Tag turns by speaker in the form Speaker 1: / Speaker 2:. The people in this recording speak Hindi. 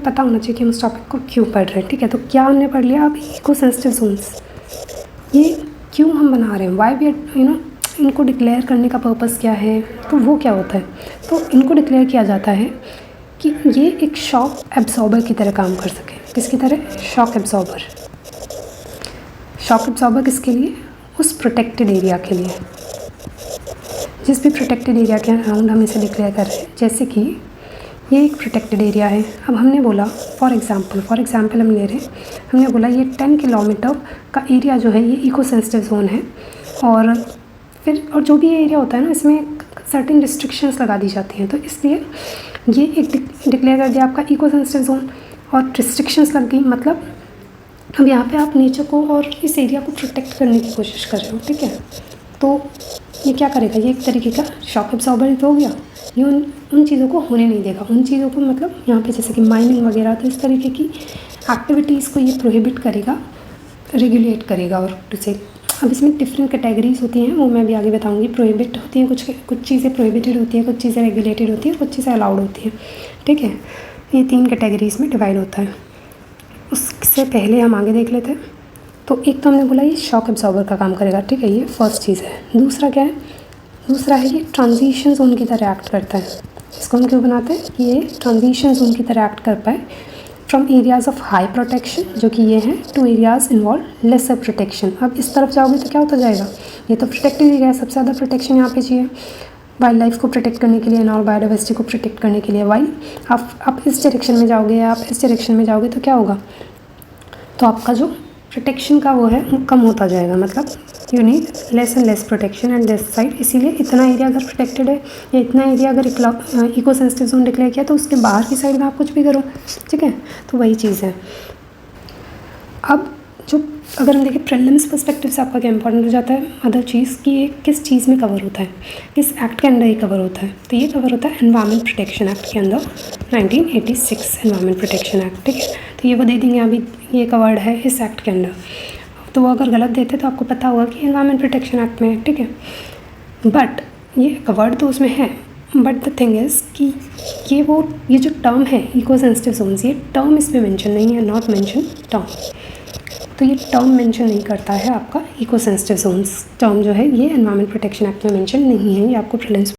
Speaker 1: पता होना चाहिए कि हम उस टॉपिक को क्यों पढ़ रहे हैं, ठीक है। तो क्या हमने पढ़ लिया, अब इको सेंसिटिव जोन्स ये क्यों हम बना रहे हैं, वाई वी आर इनको डिक्लेयर करने का पर्पस क्या है, तो वो क्या होता है। तो इनको डिक्लेयर किया जाता है कि ये एक शॉक एब्जॉर्बर की तरह काम कर सके। किसकी तरह, शॉक एब्जॉर्बर। शॉक एब्जॉर्बर किसके लिए, उस प्रोटेक्टेड एरिया के लिए, जिस भी प्रोटेक्टेड एरिया के अराउंड हम इसे डिक्लेयर कर रहे हैं। जैसे कि ये एक प्रोटेक्टेड एरिया है। अब हमने बोला फॉर एग्जांपल हम ले रहे हैं, हमने बोला ये 10 किलोमीटर का एरिया जो है ये इको सेंसिटिव जोन है। और फिर जो भी एरिया होता है ना, इसमें सर्टेन रिस्ट्रिक्शंस लगा दी जाती हैं। तो इसलिए ये एक डिक्लेयर कर दिया आपका इको सेंसिटिव जोन, और रिस्ट्रिक्शंस लग गई। मतलब अब यहाँ पे आप नेचर को और इस एरिया को प्रोटेक्ट करने की कोशिश कर रहे हो, ठीक है। तो ये क्या करेगा, ये एक तरीके का शॉक एब्जॉर्बर तो हो गया। ये उन चीज़ों को होने नहीं देगा, उन चीज़ों को मतलब यहाँ पे जैसे कि माइनिंग वगैरह, तो इस तरीके की एक्टिविटीज़ को ये प्रोहिबिट करेगा, रेगुलेट करेगा। और जैसे अब इसमें डिफरेंट कैटेगरीज होती हैं, वो मैं भी आगे बताऊंगी। प्रोहिबिट होती हैं कुछ चीज़ें, प्रोहिबिटेड होती हैं कुछ चीज़ें, रेगुलेटेड होती हैं कुछ चीज़ें, अलाउड होती हैं, ठीक है। ये 3 कैटेगरीज में डिवाइड होता है। उससे पहले हम आगे देख लेते हैं। तो एक तो हमने बोला ये शॉक एब्जॉर्बर का काम करेगा, ठीक है, ये फर्स्ट चीज़ है। दूसरा क्या है, दूसरा है ये ट्रांजिशन जोन की तरह एक्ट करता है। इसको हम क्यों बनाते हैं कि ये ट्रांजिशन जोन की तरह एक्ट कर पाए from areas of high protection, जो कि ये हैं, to areas involve lesser protection. अब इस तरफ जाओगे तो क्या होता जाएगा, ये तो प्रोटेक्टेड एरिया है, सबसे ज़्यादा प्रोटेक्शन यहाँ पे चाहिए वाइल्ड लाइफ को प्रोटेक्ट करने के लिए और बायोडाइवर्सिटी को प्रोटेक्ट करने के लिए। वाइल आप इस डायरेक्शन में जाओगे, आप इस डायरेक्शन में जाओगे तो क्या होगा, तो आपका जो प्रोटेक्शन का वो है कम होता जाएगा। मतलब you need less and less protection at this side. इसीलिए इतना एरिया अगर प्रोटेक्टेड है या इतना एरिया अगर इको सेंसिटिव जोन डिक्लेयर किया तो उसके बाहर की साइड में आप कुछ भी करो, ठीक है। तो वही चीज़ है। अब जो अगर हम देखें प्रीलिम्स पर्सपेक्टिव से आपका क्या इंपॉर्टेंट हो जाता है, अदर चीज़ कि ये किस चीज़ में कवर होता है, किस एक्ट के अंदर ये कवर होता है। तो ये कवर होता है एनवायरमेंट प्रोटेक्शन एक्ट के अंदर, 1986 एनवायरमेंट प्रोटेक्शन एक्ट, ठीक है। तो ये वो दे देंगे अभी, ये कवर्ड है इस एक्ट के अंदर। तो वो अगर गलत देते तो आपको पता होगा कि एनवायरमेंट प्रोटेक्शन एक्ट में है, ठीक है। बट ये कवर्ड तो उसमें है, बट द थिंग इज़ कि ये जो टर्म है इको सेंसिटिव जोन्स, ये टर्म इसमें मेंशन नहीं है, नॉट मेंशन टर्म। तो ये टर्म मेंशन नहीं करता है आपका इको सेंसिटिव जोन्स। टर्म जो है ये एनवायरमेंट प्रोटेक्शन एक्ट में मेंशन नहीं है, ये आपको प्रीलिम्स